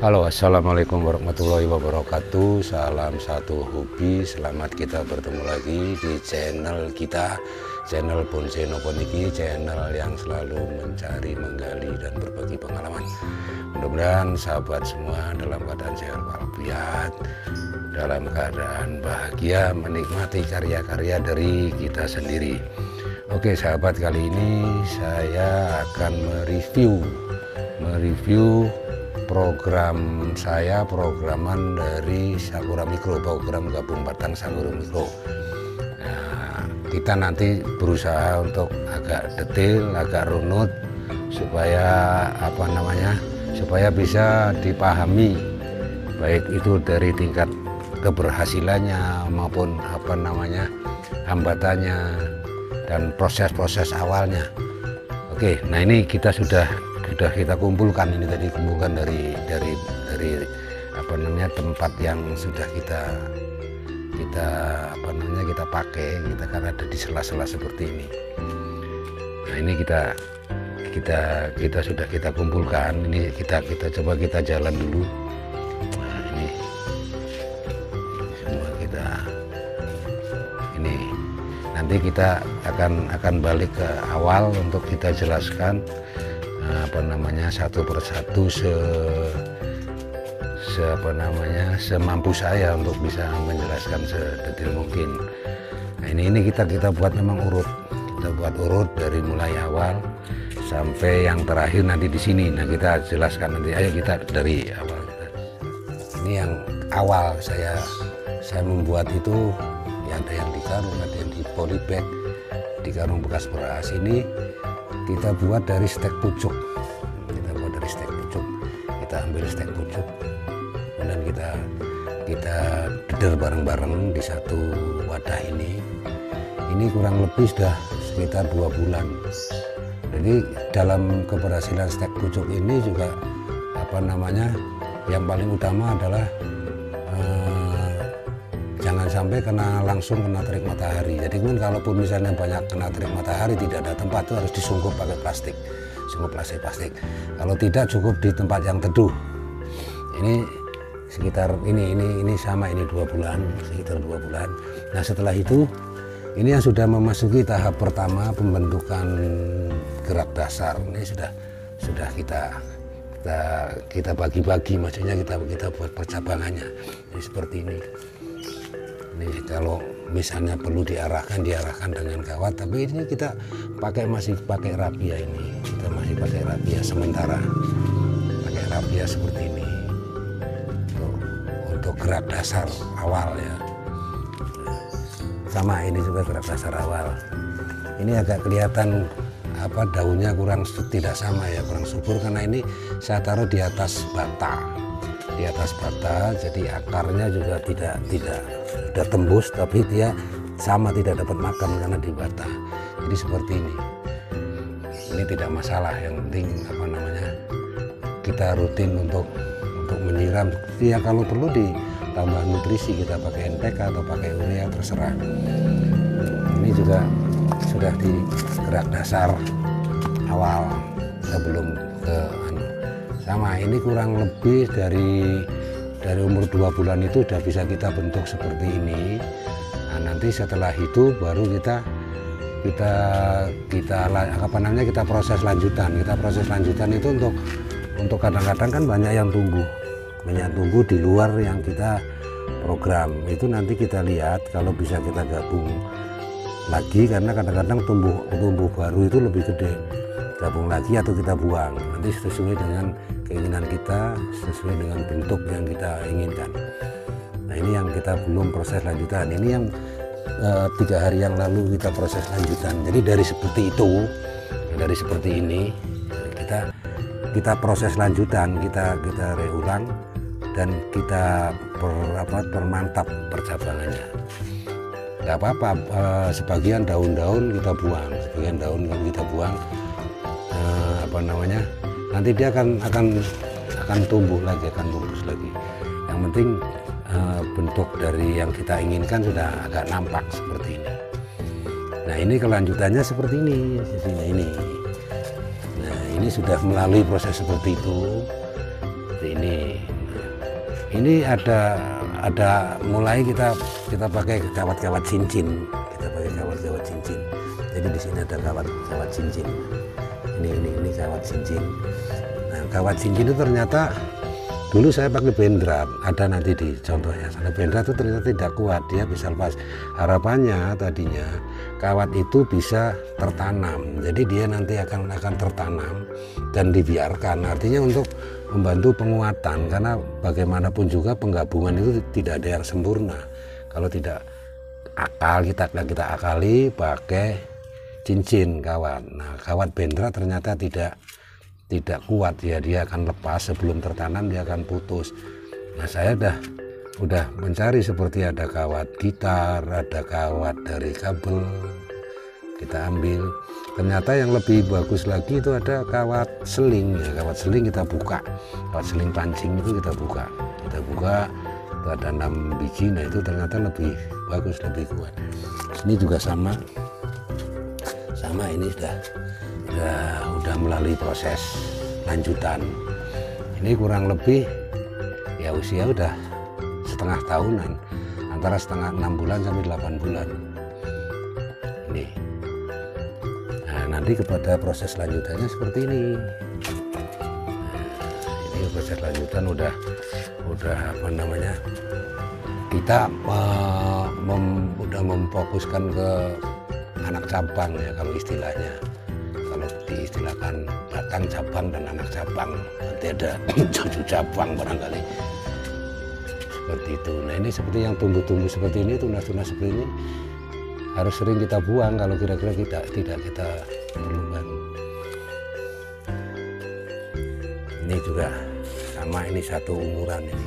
Halo, assalamualaikum warahmatullahi wabarakatuh. Salam satu hobi. Selamat kita bertemu lagi di channel kita, channel Bonsai Nopo niki, channel yang selalu mencari, menggali dan berbagi pengalaman. Mudah-mudahan sahabat semua dalam keadaan sehat walafiat, dalam keadaan bahagia, menikmati karya-karya dari kita sendiri. Oke sahabat, kali ini saya akan mereview program saya, programan dari Sakura Mikro, program gabung batang Sakura Mikro. Nah, kita nanti berusaha untuk agak detail, agak runut supaya supaya bisa dipahami, baik itu dari tingkat keberhasilannya maupun hambatannya dan proses-proses awalnya. Oke, nah ini kita sudah kita kumpulkan ini tadi, dari tempat yang sudah kita pakai, kita kan ada di sela-sela seperti ini. Nah ini kita sudah kita kumpulkan, ini kita coba kita jalan dulu. Nah ini semua ini nanti kita akan balik ke awal untuk kita jelaskan satu persatu semampu saya untuk bisa menjelaskan sedetail mungkin. Nah ini kita buat memang urut, kita buat urut dari mulai awal sampai yang terakhir nanti di sini. Nah kita jelaskan nanti, ayo kita dari awal. Ini yang awal saya membuat itu, ya ada yang di karung, ada yang di polybag, di karung bekas beras. Ini kita buat dari stek pucuk, kita ambil stek pucuk, kemudian kita deder bareng-bareng di satu wadah ini kurang lebih sudah sekitar 2 bulan. Jadi dalam keberhasilan stek pucuk ini juga yang paling utama adalah jangan sampai langsung kena terik matahari. Jadi kalaupun misalnya banyak kena terik matahari, tidak ada tempat, itu harus disungkup pakai plastik, plastik. Kalau tidak, cukup di tempat yang teduh. Ini sekitar ini sama, ini 2 bulan, sekitar 2 bulan. Nah setelah itu, ini yang sudah memasuki tahap pertama pembentukan gerak dasar. Ini sudah kita bagi-bagi, maksudnya kita buat percabangannya. Ini seperti ini. Ini kalau misalnya perlu diarahkan dengan kawat, tapi ini kita masih pakai rapia ini. Kita masih pakai rapia sementara, pakai rapia seperti ini untuk gerak dasar awal ya. Sama ini juga gerak dasar awal. Ini agak kelihatan daunnya tidak sama ya, kurang subur karena ini saya taruh di atas bata. Jadi akarnya juga tidak sudah tembus, tapi dia sama tidak dapat makan karena di bata. Jadi seperti ini tidak masalah, yang penting kita rutin untuk menyiram ya, kalau perlu ditambah nutrisi kita pakai NPK atau pakai urea, terserah. Ini juga sudah di gerak dasar awal sebelum ke sama. Ini kurang lebih dari umur 2 bulan itu sudah bisa kita bentuk seperti ini. Nah, nanti setelah itu baru kita proses lanjutan. Kita proses lanjutan itu untuk kadang-kadang kan banyak yang tumbuh di luar yang kita program. Itu nanti kita lihat kalau bisa kita gabung lagi, karena kadang-kadang tumbuh baru itu lebih gede. Gabung lagi atau kita buang, nanti sesuai dengan keinginan kita, sesuai dengan bentuk yang kita inginkan. Nah ini yang kita belum proses lanjutan. Ini yang 3 hari yang lalu kita proses lanjutan. Jadi dari seperti ini kita proses lanjutan, kita reulang dan kita permantap percabangannya. Gak apa-apa, sebagian daun-daun kita buang, nanti dia akan tumbuh lagi, akan bungkus lagi. Yang penting bentuk dari yang kita inginkan sudah agak nampak seperti ini. Nah ini kelanjutannya seperti ini. Nah ini sudah melalui proses seperti itu. Seperti ini. Ini ada mulai kita pakai kawat-kawat cincin. Kita pakai kawat-kawat cincin. Jadi di sini ada kawat cincin. Ini kawat cincin. Nah, kawat cincin itu ternyata dulu saya pakai bendrat, ada nanti di contohnya. Karena bendrat itu ternyata tidak kuat, dia bisa lepas. Harapannya tadinya kawat itu bisa tertanam, jadi dia nanti akan tertanam dan dibiarkan. Artinya untuk membantu penguatan, karena bagaimanapun juga penggabungan itu tidak ada yang sempurna. Kalau tidak akal, kita akali pakai cincin kawat. Nah, kawat bendrat ternyata tidak kuat ya, dia akan lepas sebelum tertanam, dia akan putus. Nah, saya udah mencari seperti ada kawat gitar, ada kawat dari kabel, kita ambil. Ternyata yang lebih bagus lagi itu ada kawat seling ya, kawat seling kita buka, kawat seling pancing itu kita buka itu ada 6 biji. Nah, itu ternyata lebih bagus, lebih kuat. Ini juga sama ini udah melalui proses lanjutan. Ini kurang lebih ya usia udah setengah tahunan, antara 6 bulan sampai 8 bulan ini. Nah, nanti kepada proses lanjutannya seperti ini. Nah, ini proses lanjutan udah apa namanya, kita udah memfokuskan ke anak cabang ya, kalau istilahnya. Kalau diistilahkan batang cabang dan anak cabang, nanti ada cucu cabang barangkali seperti itu. Nah, ini seperti yang tumbuh-tumbuh seperti ini, tunas-tunas seperti ini harus sering kita buang kalau kira-kira tidak kita perlukan. Ini juga sama, ini satu umuran, ini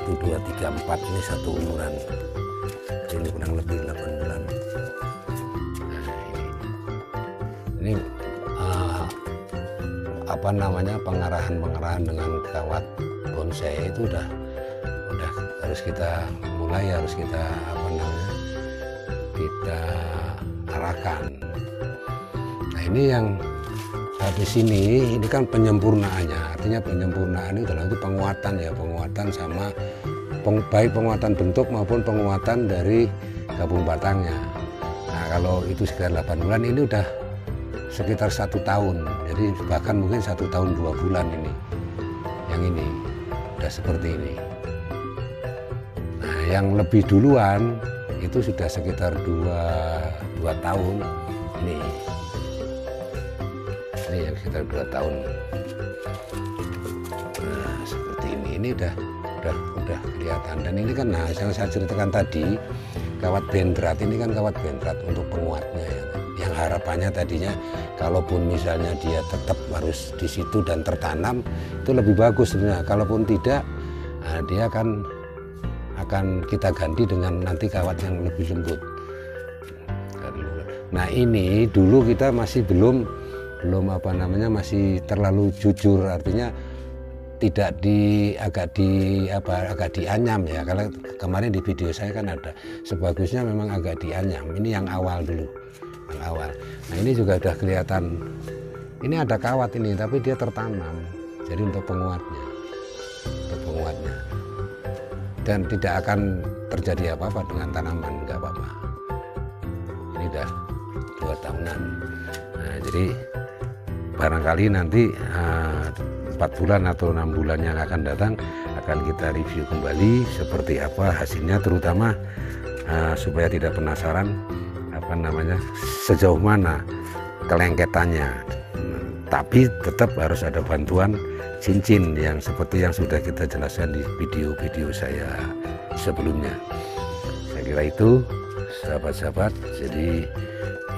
1, 2, 3, 4 ini satu umuran. Ini kurang lebih 8 bulan. Ini apa namanya, pengarahan dengan kawat bonsai itu udah harus kita mulai, harus kita apa namanya, kita arahkan. Nah, ini yang habis ini kan penyempurnaannya, artinya penyempurnaan itu dalam itu penguatan sama baik penguatan bentuk maupun penguatan dari gabung batangnya. Nah, kalau itu sekitar 8 bulan, ini udah sekitar 1 tahun, jadi bahkan mungkin 1 tahun 2 bulan ini. Yang ini udah seperti ini. Nah, yang lebih duluan itu sudah sekitar 2 tahun ini yang sekitar 2 tahun. Nah, seperti ini udah kelihatan. Dan ini kan, nah, yang saya ceritakan tadi, kawat bendrat ini kan kawat bendrat untuk penguatnya ya. Yang harapannya tadinya kalaupun misalnya dia tetap harus di situ dan tertanam, itu lebih bagus sebenarnya. Kalaupun tidak, nah, dia akan kita ganti dengan nanti kawat yang lebih lembut. Nah, ini dulu kita masih belum apa namanya, masih terlalu jujur, artinya tidak agak dianyam ya. Kalau kemarin di video saya kan ada, sebagusnya memang agak dianyam. Ini yang awal dulu. Nah, ini juga udah kelihatan, ini ada kawat ini tapi dia tertanam, jadi untuk penguatnya dan tidak akan terjadi apa-apa dengan tanaman, nggak apa-apa. Ini udah 2 tahunan. Nah, jadi barangkali nanti 4 bulan atau 6 bulan yang akan datang akan kita review kembali seperti apa hasilnya, terutama supaya tidak penasaran apa namanya, sejauh mana kelengketannya. Tapi tetap harus ada bantuan cincin yang seperti yang sudah kita jelaskan di video-video saya sebelumnya. Saya kira itu sahabat-sahabat. Jadi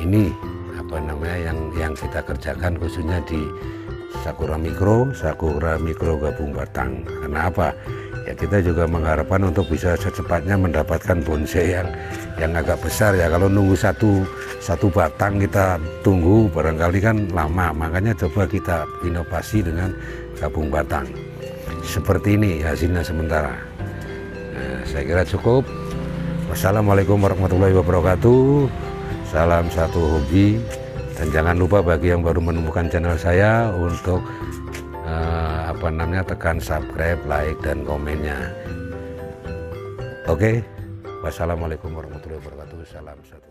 ini apa namanya yang kita kerjakan khususnya di Sakura Mikro gabung batang. Karena apa? Ya, kita juga mengharapkan untuk bisa secepatnya mendapatkan bonsai yang agak besar ya. Kalau nunggu satu batang kita tunggu barangkali kan lama, makanya coba kita inovasi dengan gabung batang seperti ini hasilnya sementara. Nah, saya kira cukup. Wassalamualaikum warahmatullahi wabarakatuh. Salam satu hobi, dan jangan lupa bagi yang baru menemukan channel saya untuk tekan subscribe, like, dan komennya. Oke, wassalamualaikum warahmatullahi wabarakatuh. Salam satu.